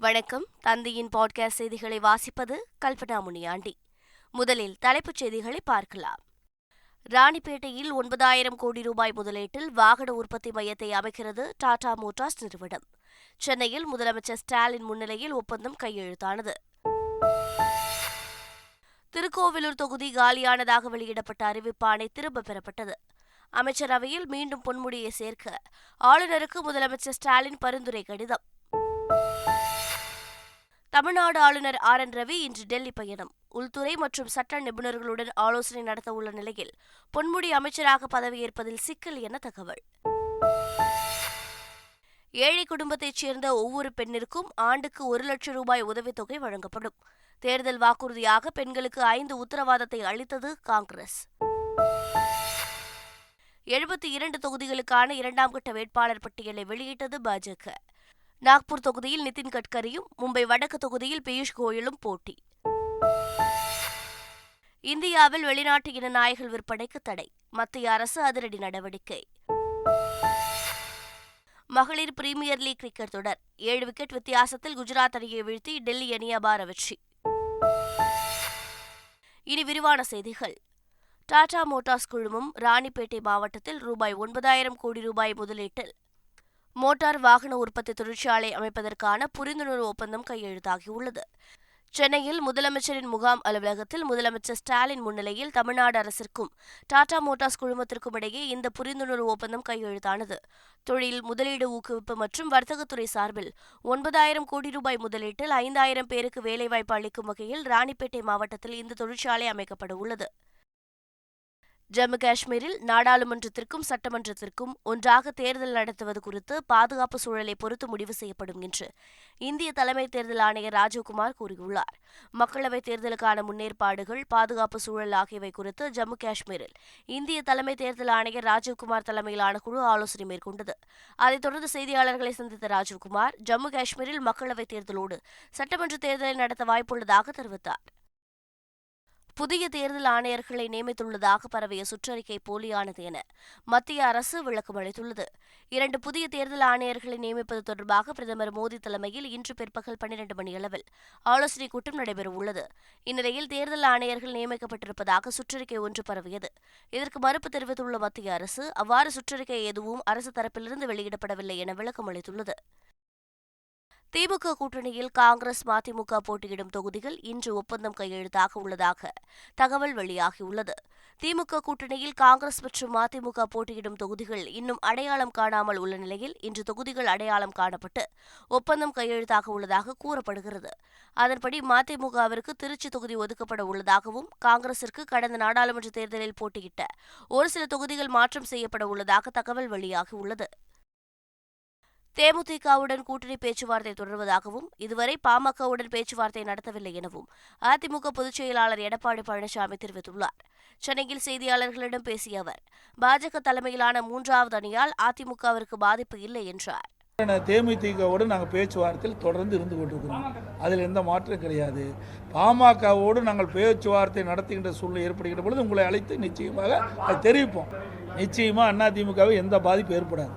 வணக்கம். தந்தையின் பாட்காஸ்ட் செய்திகளை வாசிப்பது கல்பனா முனியாண்டி. முதலில் தலைப்புச் செய்திகளை பார்க்கலாம். ராணிப்பேட்டையில் 9,000 கோடி ரூபாய் முதலீட்டில் வாகன உற்பத்தி மையத்தை அமைக்கிறது டாடா மோட்டார்ஸ் நிறுவனம். சென்னையில் முதலமைச்சர் ஸ்டாலின் முன்னிலையில் ஒப்பந்தம் கையெழுத்தானது. திருக்கோவிலூர் தொகுதி காலியானதாக வெளியிடப்பட்ட அறிவிப்பாணை திரும்பப் பெறப்பட்டது. அமைச்சரவையில் மீண்டும் பொன்முடியை சேர்க்க ஆளுநருக்கு முதலமைச்சர் ஸ்டாலின் பரிந்துரை கடிதம். தமிழ்நாடு ஆளுநர் RN ரவி இன்று டெல்லி பயணம். உள்துறை மற்றும் சட்ட நிபுணர்களுடன் ஆலோசனை நடத்த உள்ள நிலையில் பொன்முடி அமைச்சராக பதவியேற்பதில் சிக்கல் என தகவல். ஏழை குடும்பத்தைச் சேர்ந்த ஒவ்வொரு பெண்ணிற்கும் ஆண்டுக்கு 1 லட்சம் ரூபாய் உதவித்தொகை வழங்கப்படும். தேர்தல் வாக்குறுதியாக பெண்களுக்கு 5 உத்தரவாதத்தை அளித்தது காங்கிரஸ். 72 தொகுதிகளுக்கான 2ஆம் கட்ட வேட்பாளர் பட்டியலை வெளியிட்டது பாஜக. நாக்பூர் தொகுதியில் நிதின் கட்கரியும், மும்பை வடக்கு தொகுதியில் பியூஷ் கோயலும் போட்டி. இந்தியாவில் வெளிநாட்டு இன நாய்கள் விற்பனைக்கு தடை. மத்திய அரசு அதிரடி நடவடிக்கை. மகளிர் பிரீமியர் லீக் கிரிக்கெட் தொடர் 7 விக்கெட் வித்தியாசத்தில் குஜராத் அணியை வீழ்த்தி டெல்லி அணி அபார வெற்றி. இனி விரிவான செய்திகள். டாடா மோட்டார்ஸ் குழுமம் ராணிப்பேட்டை மாவட்டத்தில் ரூபாய் 9,000 கோடி ரூபாய் முதலீட்டில் மோட்டார் வாகன உற்பத்தி தொழிற்சாலை அமைப்பதற்கான புரிந்துணர்வு ஒப்பந்தம் கையெழுத்தாகியுள்ளது. சென்னையில் முதலமைச்சரின் முகாம் அலுவலகத்தில் முதலமைச்சர் ஸ்டாலின் முன்னிலையில் தமிழ்நாடு அரசிற்கும் டாடா மோட்டார்ஸ் குழுமத்திற்கும் இடையே இந்த புரிந்துணர்வு ஒப்பந்தம் கையெழுத்தானது. தொழில் முதலீடு ஊக்குவிப்பு மற்றும் வர்த்தகத்துறை சார்பில் 9,000 கோடி ரூபாய் முதலீட்டில் 5,000 பேருக்கு வேலைவாய்ப்பு அளிக்கும் வகையில் ராணிப்பேட்டை மாவட்டத்தில் இந்த தொழிற்சாலை அமைக்கப்பட உள்ளது. ஜம்மு காஷ்மீரில் நாடாளுமன்றத்திற்கும் சட்டமன்றத்திற்கும் ஒன்றாக தேர்தல் நடத்துவது குறித்து பாதுகாப்பு சூழலை பொறுத்து முடிவு செய்யப்படும் என்று இந்திய தலைமை தேர்தல் ஆணையர் ராஜீவ்குமார் கூறியுள்ளார். மக்களவைத் தேர்தலுக்கான முன்னேற்பாடுகள், பாதுகாப்பு சூழல் ஆகியவை குறித்து ஜம்மு காஷ்மீரில் இந்திய தலைமை தேர்தல் ஆணையர் ராஜீவ்குமார் தலைமையிலான குழு ஆலோசனை மேற்கொண்டது. அதைத் தொடர்ந்து செய்தியாளர்களை சந்தித்த ராஜீவ்குமார், ஜம்மு காஷ்மீரில் மக்களவைத் தேர்தலோடு சட்டமன்ற தேர்தலை நடத்த வாய்ப்புள்ளதாக தெரிவித்தார். புதிய தேர்தல் ஆணையர்களை நியமித்துள்ளதாக பரவிய சுற்றறிக்கை போலியானது என மத்திய அரசு விளக்கம் அளித்துள்ளது. 2 புதிய தேர்தல் ஆணையர்களை நியமிப்பது தொடர்பாக பிரதமர் மோடி தலைமையில் இன்று பிற்பகல் 12 மணியளவில் ஆலோசனைக் கூட்டம் நடைபெறவுள்ளது. இந்நிலையில் தேர்தல் ஆணையர்கள் நியமிக்கப்பட்டிருப்பதாக சுற்றறிக்கை ஒன்று பரவியது. இதற்கு மறுப்பு தெரிவித்துள்ள மத்திய அரசு, அவ்வாறு சுற்றறிக்கை எதுவும் அரசு தரப்பிலிருந்து வெளியிடப்படவில்லை என விளக்கம் அளித்துள்ளது. திமுக கூட்டணியில் காங்கிரஸ், மதிமுக போட்டியிடும் தொகுதிகள் இன்று ஒப்பந்தம் கையெழுத்தாக உள்ளதாக தகவல் வெளியாகியுள்ளது. திமுக கூட்டணியில் காங்கிரஸ் மற்றும் மதிமுக போட்டியிடும் தொகுதிகள் இன்னும் அடையாளம் காணாமல் உள்ள நிலையில் இன்று தொகுதிகள் அடையாளம் காணப்பட்டு ஒப்பந்தம் கையெழுத்தாக உள்ளதாக கூறப்படுகிறது. அதன்படி மதிமுகவிற்கு திருச்சி தொகுதி ஒதுக்கப்பட உள்ளதாகவும், காங்கிரசிற்கு கடந்த நாடாளுமன்ற தேர்தலில் போட்டியிட்ட ஒரு சில தொகுதிகள் மாற்றம் செய்யப்பட உள்ளதாக தகவல் வெளியாகியுள்ளது. தேமுதிகவுடன் கூட்டணி பேச்சுவார்த்தை தொடர்வதாகவும், இதுவரை பாமகவுடன் பேச்சுவார்த்தை நடத்தவில்லை எனவும் அதிமுக பொதுச் செயலாளர் எடப்பாடி பழனிசாமி தெரிவித்துள்ளார். சென்னையில் செய்தியாளர்களிடம் பேசிய அவர், பாஜக தலைமையிலான 3வது அணியால் அதிமுகவிற்கு பாதிப்பு இல்லை என்றார். தேமுதிகவோடு நாங்கள் பேச்சுவார்த்தையில் தொடர்ந்து இருந்து கொண்டிருக்கிறோம். அதில் எந்த மாற்றம் கிடையாது. பாமகவோடு நாங்கள் பேச்சுவார்த்தை நடத்துகின்ற சூழ்நிலை ஏற்படுகின்ற பொழுது உங்களை அழைத்து நிச்சயமாக அதை தெரிவிப்போம். நிச்சயமாக அதிமுகவை எந்த பாதிப்பு ஏற்படாது.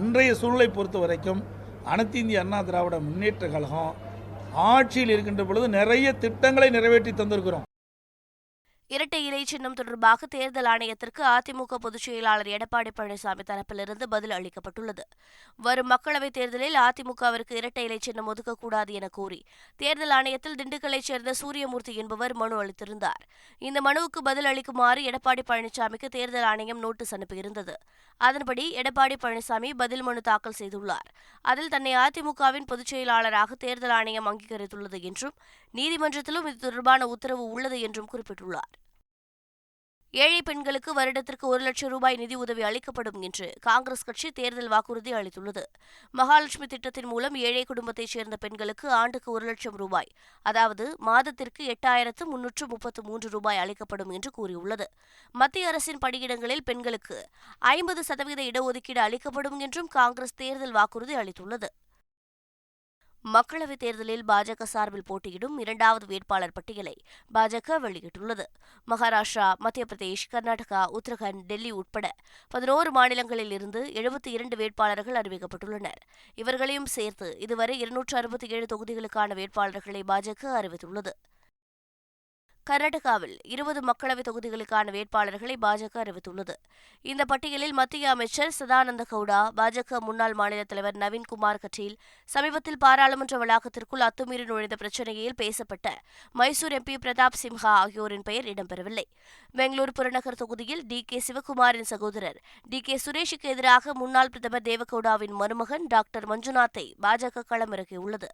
இன்றைய சூழலை பொறுத்த வரைக்கும் அனைத்து இந்திய அண்ணா திராவிட முன்னேற்ற கழகம் ஆட்சியில் இருக்கின்ற பொழுது நிறைய திட்டங்களை நிறைவேற்றி தந்திருக்கிறோம். இரட்டை இலை சின்னம் தொடர்பாக தேர்தல் ஆணையத்திற்கு அதிமுக பொதுச் செயலாளர் எடப்பாடி பழனிசாமி தரப்பிலிருந்து பதில் அளிக்கப்பட்டுள்ளது. வரும் மக்களவைத் தேர்தலில் அதிமுகவிற்கு இரட்டை இலை சின்னம் ஒதுக்கக்கூடாது என கூறி தேர்தல் ஆணையத்தில் திண்டுக்கல்லைச் சேர்ந்த சூரியமூர்த்தி என்பவர் மனு அளித்திருந்தார். இந்த மனுவுக்கு பதில் அளிக்குமாறு எடப்பாடி பழனிசாமிக்கு தேர்தல் ஆணையம் நோட்டீஸ் அனுப்பியிருந்தது. அதன்படி எடப்பாடி பழனிசாமி பதில் மனு தாக்கல் செய்துள்ளார். அதில் தன்னை அதிமுகவின் பொதுச் செயலாளராக தேர்தல் ஆணையம் அங்கீகரித்துள்ளது என்றும், நீதிமன்றத்திலும் இது தொடர்பான உத்தரவு உள்ளது என்றும் குறிப்பிட்டுள்ளார். ஏழை பெண்களுக்கு வருடத்திற்கு 1 லட்சம் ரூபாய் நிதி உதவி அளிக்கப்படும் என்று காங்கிரஸ் கட்சி தேர்தல் வாக்குறுதி அளித்துள்ளது. மகாலட்சுமி திட்டத்தின் மூலம் ஏழை குடும்பத்தைச் சேர்ந்த பெண்களுக்கு ஆண்டுக்கு 1 லட்சம் ரூபாய், அதாவது மாதத்திற்கு 8,333 ரூபாய் அளிக்கப்படும் என்று கூறியுள்ளது. மத்திய அரசின் பணியிடங்களில் பெண்களுக்கு 50% இடஒதுக்கீடு அளிக்கப்படும் என்றும் காங்கிரஸ் தேர்தல் வாக்குறுதி அளித்துள்ளது. மக்களவைத் தேர்தலில் பாஜக சார்பில் போட்டியிடும் இரண்டாவது வேட்பாளர் பட்டியலை பாஜக வெளியிட்டுள்ளது. மகாராஷ்டிரா, மத்திய பிரதேஷ், கர்நாடகா, உத்தரகண்ட், டெல்லி உட்பட 11 மாநிலங்களில் இருந்து 72 வேட்பாளர்கள் அறிவிக்கப்பட்டுள்ளனர். இவர்களையும் சேர்த்து இதுவரை 267 தொகுதிகளுக்கான வேட்பாளர்களை பாஜக அறிவித்துள்ளது. கர்நாடகாவில் 20 மக்களவைத் தொகுதிகளுக்கான வேட்பாளர்களை பாஜக அறிவித்துள்ளது. இந்த பட்டியலில் மத்திய அமைச்சர் சதானந்த கவுடா, பாஜக முன்னாள் மாநில தலைவர் நவீன்குமார் கட்டீல், சமீபத்தில் பாராளுமன்ற வளாகத்திற்குள் அத்துமீறி நுழைந்த பிரச்சினையில் பேசப்பட்ட மைசூர் எம்பி பிரதாப் சிம்ஹா ஆகியோரின் பெயர் இடம்பெறவில்லை. பெங்களூரு புறநகர் தொகுதியில் டி.கே. சிவக்குமாரின் சகோதரர் டி.கே. சுரேஷுக்கு எதிராக முன்னாள் பிரதமர் தேவகவுடாவின் மருமகன் டாக்டர் மஞ்சுநாத்தை பாஜக களமிறக்கியுள்ளது.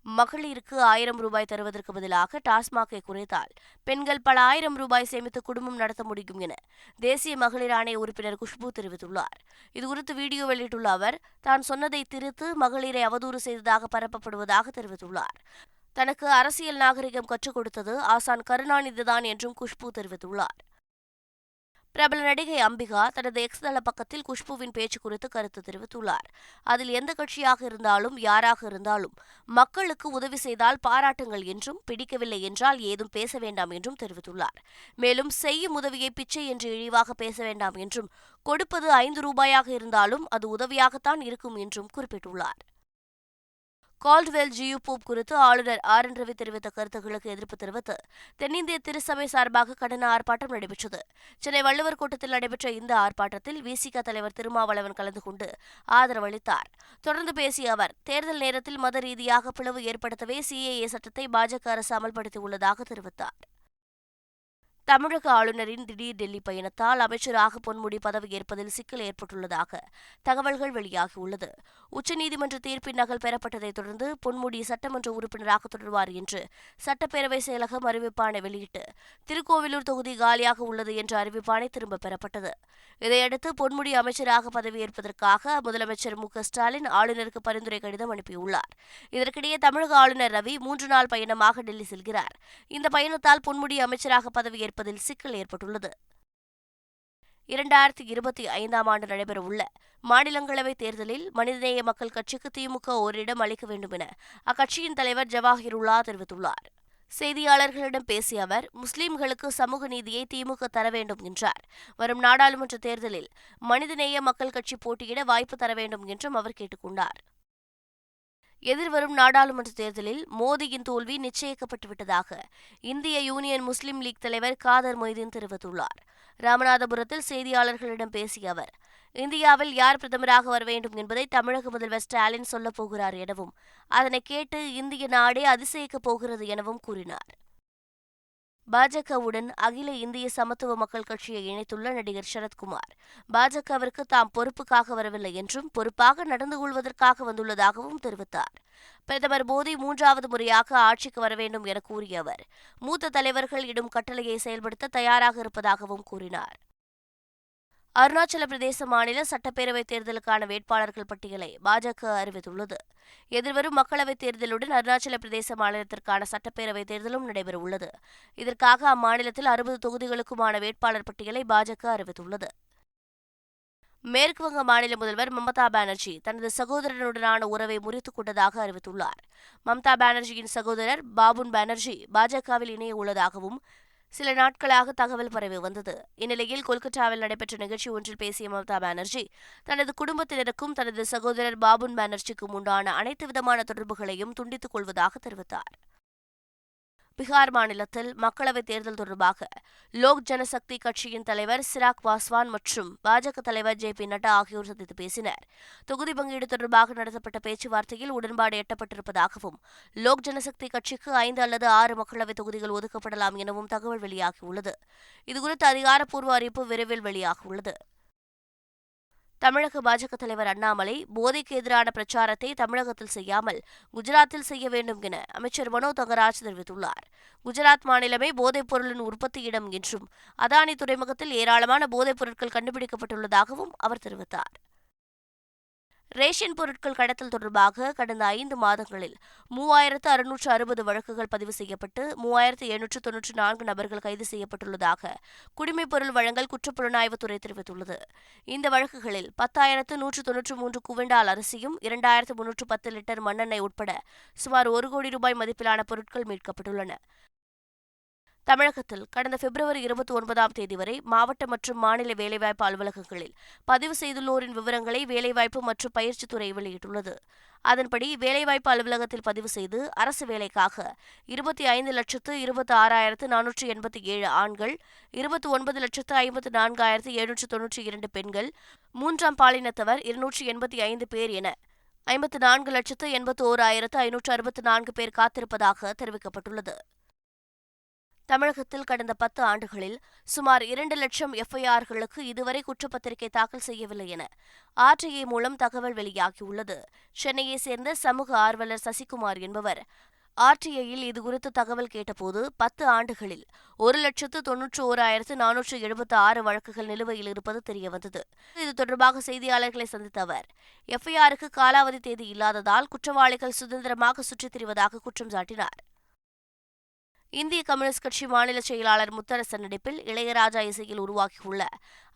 மகளிருக்கு 1000 ரூபாய் தருவதற்கு பதிலாக டாஸ்மாகை குறைத்தால் பெண்கள் பல ஆயிரம் ரூபாய் சேமித்து குடும்பம் நடத்த முடியும் என தேசிய மகளிர் ஆணைய உறுப்பினர் குஷ்பு தெரிவித்துள்ளார். இதுகுறித்து வீடியோ வெளியிட்டுள்ள அவர், தான் சொன்னதை திரித்து மகளிரை அவதூறு செய்ததாக பரப்பப்படுவதாக தெரிவித்துள்ளார். தனக்கு அரசியல் நாகரிகம் கற்றுக் கொடுத்தது ஆசான் கருணாநிதிதான் என்றும் குஷ்பு தெரிவித்துள்ளார். பிரபல நடிகை அம்பிகா தனது எக்ஸ் தள பக்கத்தில் குஷ்புவின் பேச்சு குறித்து கருத்து தெரிவித்துள்ளார். அதில் எந்த கட்சியாக இருந்தாலும் யாராக இருந்தாலும் மக்களுக்கு உதவி செய்தால் பாராட்டுங்கள் என்றும், பிடிக்கவில்லை என்றால் ஏதும் பேச வேண்டாம் என்றும் தெரிவித்துள்ளார். மேலும் செய்யும் உதவியை பிச்சை என்று இழிவாக பேச வேண்டாம் என்றும், கொடுப்பது 5 ரூபாயாக இருந்தாலும் அது உதவியாகத்தான் இருக்கும் என்றும் குறிப்பிட்டுள்ளார். கால்ட்வெல் ஜியு போப் குறித்து ஆளுநர் ஆர்.என். ரவி தெரிவித்த கருத்துக்களுக்கு எதிர்ப்பு தெரிவித்து தென்னிந்திய திருச்சபை சார்பாக கண்டன ஆர்ப்பாட்டம் நடைபெற்றது. சென்னை வள்ளுவர் கோட்டத்தில் நடைபெற்ற இந்த ஆர்ப்பாட்டத்தில் விசிக தலைவர் திருமாவளவன் கலந்து கொண்டு ஆதரவளித்தார். தொடர்ந்து பேசிய அவர், தேர்தல் நேரத்தில் மத ரீதியாக பிளவு ஏற்படுத்தவே சிஏஏ சட்டத்தை பாஜக அரசு அமல்படுத்தியுள்ளதாக தெரிவித்தார். தமிழக ஆளுநரின் திடீர் டெல்லி பயணத்தால் அமைச்சராக பொன்முடி பதவியேற்பதில் சிக்கல் ஏற்பட்டுள்ளதாக தகவல்கள் வெளியாகியுள்ளது. உச்சநீதிமன்ற தீர்ப்பின் நகல் பெறப்பட்டதைத் தொடர்ந்து பொன்முடி சட்டமன்ற உறுப்பினராக தொடர்வார் என்று சட்டப்பேரவை செயலகம் அறிவிப்பாணை வெளியிட்டு திருக்கோவிலூர் தொகுதி காலியாக உள்ளது என்ற அறிவிப்பாணை திரும்பப் பெறப்பட்டது. இதையடுத்து பொன்முடி அமைச்சராக பதவியேற்பதற்காக முதலமைச்சர் மு.க.ஸ்டாலின் ஆளுநருக்கு பரிந்துரை கடிதம் அனுப்பியுள்ளார். இதற்கிடையே தமிழக ஆளுநர் ரவி 3 நாள் பயணமாக டெல்லி செல்கிறார். இந்த பயணத்தால் பொன்முடி அமைச்சராக பதவியேற்பதில் சிக்கல் ஏற்பட்டுள்ளது. 2025ஆம் ஆண்டு நடைபெறவுள்ள மாநிலங்களவைத் தேர்தலில் மனிதநேய மக்கள் கட்சிக்கு திமுக ஓரிடம் அளிக்க வேண்டும் என அக்கட்சியின் தலைவர் ஜவாஹிருல்லா தெரிவித்துள்ளார். செய்தியாளர்களிடம் பேசிய அவர், முஸ்லிம்களுக்கு சமூக நீதியை திமுக தர வேண்டும் என்றார். வரும் நாடாளுமன்ற தேர்தலில் மனிதநேய மக்கள் கட்சி போட்டியிட வாய்ப்பு தர வேண்டும் என்றும் அவர் கேட்டுக் கொண்டார். எதிர்வரும் நாடாளுமன்ற தேர்தலில் மோடியின் தோல்வி நிச்சயிக்கப்பட்டுவிட்டதாக இந்திய யூனியன் முஸ்லிம் லீக் தலைவர் காதர் மொய்தீன் தெரிவித்துள்ளார். ராமநாதபுரத்தில் செய்தியாளர்களிடம் பேசிய அவர், இந்தியாவில் யார் பிரதமராக வர வேண்டும் என்பதை தமிழக முதல்வர் ஸ்டாலின் சொல்லப் போகிறார் எனவும், அதனை கேட்டு இந்திய நாடே அதிசயிக்கப் போகிறது எனவும் கூறினார். பாஜகவுடன் அகில இந்திய சமத்துவ மக்கள் கட்சியை இணைத்துள்ள நடிகர் சரத்குமார், பாஜகவிற்கு தாம் பொறுப்புக்காக வரவில்லை என்றும், பொறுப்பாக நடந்து கொள்வதற்காக வந்துள்ளதாகவும் தெரிவித்தார். பிரதமர் மோடி 3வது முறையாக ஆட்சிக்கு வர வேண்டும் என கூறிய அவர், மூத்த தலைவர்கள் இடும் கட்டளையை செயல்படுத்த தயாராக இருப்பதாகவும் கூறினார். அருணாச்சல பிரதேச மாநில சட்டப்பேரவைத் தேர்தலுக்கான வேட்பாளர்கள் பட்டியலை பாஜக அறிவித்துள்ளது. எதிர்வரும் மக்களவைத் தேர்தலுடன் அருணாச்சல பிரதேச மாநிலத்திற்கான சட்டப்பேரவைத் தேர்தலும் நடைபெறவுள்ளது. இதற்காக அம்மாநிலத்தில் 60 தொகுதிகளுக்குமான வேட்பாளர் பட்டியலை பாஜக அறிவித்துள்ளது. மேற்குவங்க மாநில முதல்வர் மம்தா பானர்ஜி தனது சகோதரனுடனான உறவை முறித்துக் கொண்டதாக அறிவித்துள்ளார். மம்தா பானர்ஜியின் சகோதரர் பாபுன் பானர்ஜி பாஜகவில் இணைய உள்ளதாகவும் சில நாட்களாக தகவல் பரவி வந்தது. இந்நிலையில் கொல்கத்தாவில் நடைபெற்ற நிகழ்ச்சி ஒன்றில் பேசிய மம்தா பானர்ஜி, தனது குடும்பத்தினருக்கும் தனது சகோதரர் பாபுன் பானர்ஜிக்கும் உண்டான அனைத்து விதமான தொடர்புகளையும் துண்டித்துக் கொள்வதாக தெரிவித்தார். பீகார் மாநிலத்தில் மக்களவைத் தேர்தல் தொடர்பாக லோக் ஜனசக்தி கட்சியின் தலைவர் சிராக் பாஸ்வான் மற்றும் பாஜக தலைவர் ஜே.பி. நட்டா ஆகியோர் சந்தித்து பேசினர். தொகுதி பங்கீடு தொடர்பாக நடத்தப்பட்ட பேச்சுவார்த்தையில் உடன்பாடு எட்டப்பட்டிருப்பதாகவும், லோக் ஜனசக்தி கட்சிக்கு 5 அல்லது 6 மக்களவைத் தொகுதிகள் ஒதுக்கப்படலாம் எனவும் தகவல் வெளியாகியுள்ளது. இதுகுறித்த அதிகாரப்பூர்வ அறிவிப்பு விரைவில் வெளியாகியுள்ளது. தமிழக பாஜக தலைவர் அண்ணாமலை போதைக்கு எதிரான பிரச்சாரத்தை தமிழகத்தில் செய்யாமல் குஜராத்தில் செய்ய வேண்டும் என அமைச்சர் மனோ தங்கராஜ் தெரிவித்துள்ளார். குஜராத் மாநிலமே போதைப் பொருளின் உற்பத்தி இடம் என்றும், அதானி துறைமுகத்தில் ஏராளமான போதைப் பொருட்கள் கண்டுபிடிக்கப்பட்டுள்ளதாகவும் அவர் தெரிவித்தார். ரேஷன் பொருட்கள் கடத்தல் தொடர்பாக கடந்த 5 மாதங்களில் 3660 வழக்குகள் பதிவு செய்யப்பட்டு 3794 நபர்கள் கைது செய்யப்பட்டுள்ளதாக குடிமைப்பொருள் வழங்கல் குற்றப்புலனாய்வுத்துறை தெரிவித்துள்ளது. இந்த வழக்குகளில் 10,193 குவிண்டால் அரிசியும் 2,310 லிட்டர் மண்ணெண்ணெய் உட்பட சுமார் 1 கோடி ரூபாய் மதிப்பிலான பொருட்கள் மீட்கப்பட்டுள்ளன. தமிழகத்தில் கடந்த பிப்ரவரி 29ஆம் தேதி வரை மாவட்ட மற்றும் மாநில வேலைவாய்ப்பு அலுவலகங்களில் பதிவு செய்துள்ளோரின் விவரங்களை வேலைவாய்ப்பு மற்றும் பயிற்சித்துறை வெளியிட்டுள்ளது. அதன்படி வேலைவாய்ப்பு அலுவலகத்தில் பதிவு செய்து அரசு வேலைக்காக 25,26,487 ஆண்கள், 29,54,792 பெண்கள், 3ஆம் பாலினத்தவர் 285 பேர் என 54,81,564 பேர் காத்திருப்பதாக தெரிவிக்கப்பட்டுள்ளது. தமிழகத்தில் கடந்த 10 ஆண்டுகளில் சுமார் 2 லட்சம் எஃப்ஐஆர்களுக்கு இதுவரை குற்றப்பத்திரிகை தாக்கல் செய்யவில்லை என ஆர்டிஐ மூலம் தகவல் வெளியாகியுள்ளது. சென்னையை சேர்ந்த சமூக ஆர்வலர் சசிகுமார் என்பவர் ஆர்டிஐயில் இதுகுறித்து தகவல் கேட்டபோது 10 ஆண்டுகளில் 1,91,476 வழக்குகள் நிலுவையில் இருப்பது தெரியவந்தது. இது தொடர்பாக செய்தியாளர்களை சந்தித்த அவர், எஃப்ஐஆருக்கு காலாவதி தேதி இல்லாததால் குற்றவாளிகள் சுதந்திரமாக சுற்றித் திரிவதாக குற்றம் சாட்டினார். இந்திய கம்யூனிஸ்ட் கட்சி மாநில செயலாளர் முத்தரசன் நடிப்பில் இளையராஜா இசையில் உருவாகியுள்ள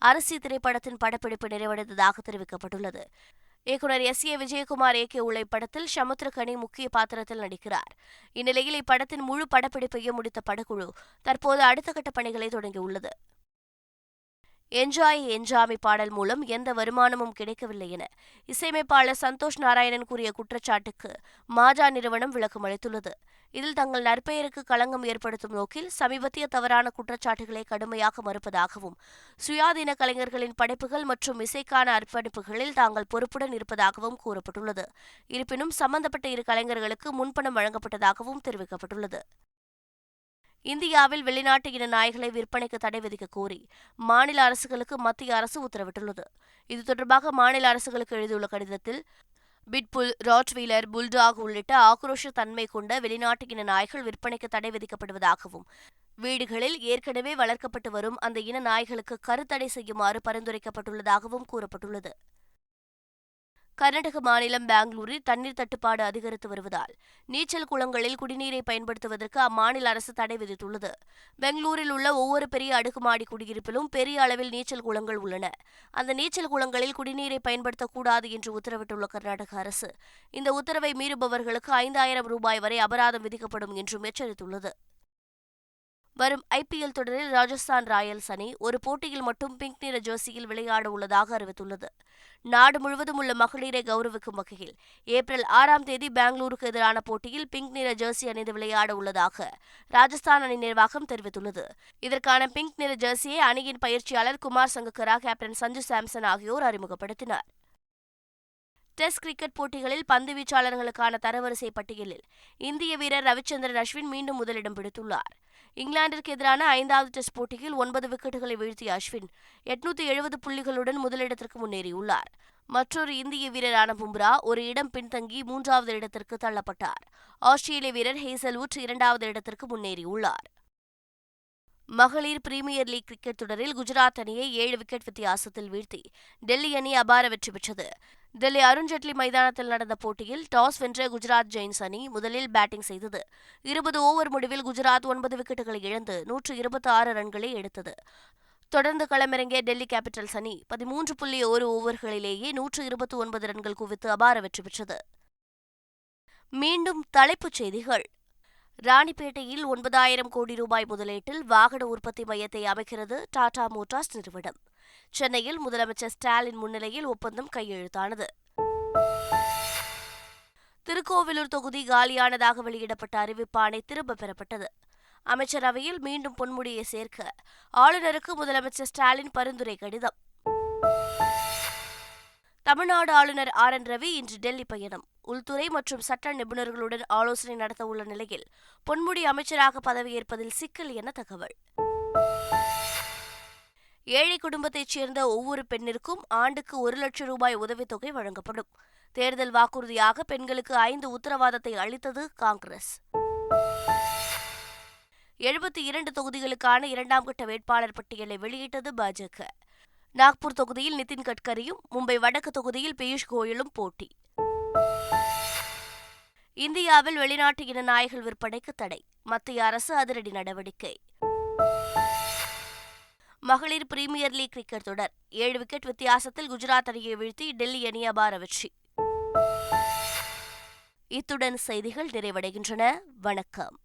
அரசி திரைப்படத்தின் படப்பிடிப்பு நிறைவடைந்ததாக தெரிவிக்கப்பட்டுள்ளது. இயக்குநர் எஸ்.ஏ. விஜயகுமார் இயக்கியுள்ள இப்படத்தில் சமுத்திரக்கனி முக்கிய பாத்திரத்தில் நடிக்கிறார். இந்நிலையில் இப்படத்தின் முழு படப்பிடிப்பையும் முடித்த படக்குழு தற்போது அடுத்த கட்ட பணிகளை தொடங்கியுள்ளது. என்ஜாய் என்ஜாமி பாடல் மூலம் எந்த வருமானமும் கிடைக்கவில்லை என இசையமைப்பாளர் சந்தோஷ் நாராயணன் கூறிய குற்றச்சாட்டுக்கு மாஜா நிறுவனம் விளக்கம் அளித்துள்ளது. இதில் தங்கள் நற்பெயருக்கு களங்கம் ஏற்படுத்தும் நோக்கில் சமீபத்திய தவறான குற்றச்சாட்டுகளை கடுமையாக மறுப்பதாகவும், சுயாதீன கலைஞர்களின் படைப்புகள் மற்றும் இசைக்கான அர்ப்பணிப்புகளில் தாங்கள் பொறுப்புடன் இருப்பதாகவும் கூறப்பட்டுள்ளது. இருப்பினும் சம்பந்தப்பட்ட 2 கலைஞர்களுக்கு முன்பணம் வழங்கப்பட்டதாகவும் தெரிவிக்கப்பட்டுள்ளது. இந்தியாவில் வெளிநாட்டு இன நாய்களை விற்பனைக்கு தடை விதிக்க கோரி மாநில அரசுகளுக்கு மத்திய அரசு உத்தரவிட்டுள்ளது. இது தொடர்பாக மாநில அரசுகளுக்கு எழுதியுள்ள கடிதத்தில், பிட்புல், ராட்வீலர், புல்டாக் உள்ளிட்ட ஆக்ரோஷ தன்மை கொண்ட வெளிநாட்டு இன நாய்கள் விற்பனைக்கு தடை விதிக்கப்படுவதாகவும், வீடுகளில் ஏற்கனவே வளர்க்கப்பட்டு வரும் அந்த இன நாய்களுக்கு கருத்தடை செய்யுமாறு பரிந்துரைக்கப்பட்டுள்ளதாகவும் கூறப்பட்டுள்ளது. கர்நாடக மாநிலம் பெங்களூரில் தண்ணீர் தட்டுப்பாடு அதிகரித்து வருவதால் நீச்சல் குளங்களில் குடிநீரை பயன்படுத்துவதற்கு அம்மாநில அரசு தடை விதித்துள்ளது. பெங்களூரில் உள்ள ஒவ்வொரு பெரிய அடுக்குமாடி குடியிருப்பிலும் பெரிய அளவில் நீச்சல் குளங்கள் உள்ளன. அந்த நீச்சல் குளங்களில் குடிநீரை பயன்படுத்தக்கூடாது என்று உத்தரவிட்டுள்ள கர்நாடக அரசு இந்த உத்தரவை மீறுபவர்களுக்கு 5,000 ரூபாய் வரை அபராதம் விதிக்கப்படும் என்றும் எச்சரித்துள்ளது. வரும் ஐபிஎல் தொடரில் ராஜஸ்தான் ராயல்ஸ் அணி ஒரு போட்டியில் மட்டும் பிங்க் நிற ஜெர்சியில் விளையாட உள்ளதாக அறிவித்துள்ளது. நாடு முழுவதும் உள்ள மகளிரை கௌரவிக்கும் வகையில் ஏப்ரல் 6ஆம் தேதி பெங்களூருக்கு எதிரான போட்டியில் பிங்க் நிற ஜெர்சி அணிந்து விளையாட உள்ளதாக ராஜஸ்தான் அணி நிர்வாகம் தெரிவித்துள்ளது. இதற்கான பிங்க் நிற ஜெர்சியை அணியின் பயிற்சியாளர் குமார் சங்கக்கரா, கேப்டன் சஞ்சு சாம்சன் ஆகியோர் அறிமுகப்படுத்தினர். டெஸ்ட் கிரிக்கெட் போட்டிகளில் பந்து வீச்சாளர்களுக்கான தரவரிசை பட்டியலில் இந்திய வீரர் ரவிச்சந்திரன் அஸ்வின் மீண்டும் முதலிடம் பிடித்துள்ளார். இங்கிலாந்திற்கு எதிரான 5வது டெஸ்ட் போட்டியில் 9 விக்கெட்டுகளை வீழ்த்திய அஸ்வின் 870 புள்ளிகளுடன் முதலிடத்திற்கு முன்னேறியுள்ளார். மற்றொரு இந்திய வீரரான பும்ரா ஒரு இடம் பின்தங்கி 3வது இடத்திற்கு தள்ளப்பட்டார். ஆஸ்திரேலிய வீரர் ஹேசல்வுட் 2வது இடத்திற்கு முன்னேறியுள்ளார். மகளிர் பிரீமியர் லீக் கிரிக்கெட் தொடரில் குஜராத் அணியை 7 விக்கெட் வித்தியாசத்தில் வீழ்த்தி டெல்லி அணி அபார வெற்றி பெற்றது. டெல்லி அருண்ஜேட்லி மைதானத்தில் நடந்த போட்டியில் டாஸ் வென்ற குஜராத் ஜெயின்ஸ் அணி முதலில் பேட்டிங் செய்தது. 20 ஓவர் முடிவில் குஜராத் 9 விக்கெட்டுகளை இழந்து 126 ரன்களை எடுத்தது. தொடர்ந்து களமிறங்கிய டெல்லி கேபிட்டல்ஸ் அணி 13.1 ஓவர்களிலேயே 129 ரன்கள் குவித்து அபார வெற்றி பெற்றது. மீண்டும் தலைப்புச் செய்திகள். ராணிப்பேட்டையில் 9,000 கோடி ரூபாய் முதலீட்டில் வாகன உற்பத்தி மையத்தை அமைக்கிறது டாடா மோட்டார்ஸ் நிறுவனம். சென்னையில் முதலமைச்சர் ஸ்டாலின் முன்னிலையில் ஒப்பந்தம் கையெழுத்தானது. திருக்கோவிலூர் தொகுதி காலியானதாக வெளியிடப்பட்ட அறிவிப்பாணை திரும்பப் பெறப்பட்டது. அமைச்சரவையில் மீண்டும் பொன்முடியை சேர்க்க ஆளுநருக்கு முதலமைச்சர் ஸ்டாலின் பரிந்துரை கடிதம். தமிழ்நாடு ஆளுநர் ஆர்.என். ரவி இன்று டெல்லி பயணம். உள்துறை மற்றும் சட்ட நிபுணர்களுடன் ஆலோசனை நடத்த உள்ள நிலையில் பொன்முடி அமைச்சராக பதவியேற்பதில் சிக்கல் என தகவல். ஏழை குடும்பத்தைச் சேர்ந்த ஒவ்வொரு பெண்ணிற்கும் ஆண்டுக்கு 1 லட்சம் ரூபாய் உதவித்தொகை வழங்கப்படும். தேர்தல் வாக்குறுதியாக பெண்களுக்கு 5 உத்தரவாதத்தை அளித்தது காங்கிரஸ். 72 தொகுதிகளுக்கான 2ஆம் கட்ட வேட்பாளர் பட்டியலை வெளியிட்டது பாஜக. நாக்பூர் தொகுதியில் நிதின் கட்கரியும் மும்பை வடக்கு தொகுதியில் பியூஷ் கோயலும் போட்டி. இந்தியாவில் வெளிநாட்டு இன நாய்கள் விற்பனைக்கு தடை, மத்திய அரசு அதிரடி நடவடிக்கை. மகளிர் பிரீமியர் லீக் கிரிக்கெட் தொடர் 7 விக்கெட் வித்தியாசத்தில் குஜராத் அணியை வீழ்த்தி டெல்லி அணி அபார வெற்றி. இத்துடன் செய்திகள் நிறைவடைகின்றன. வணக்கம்.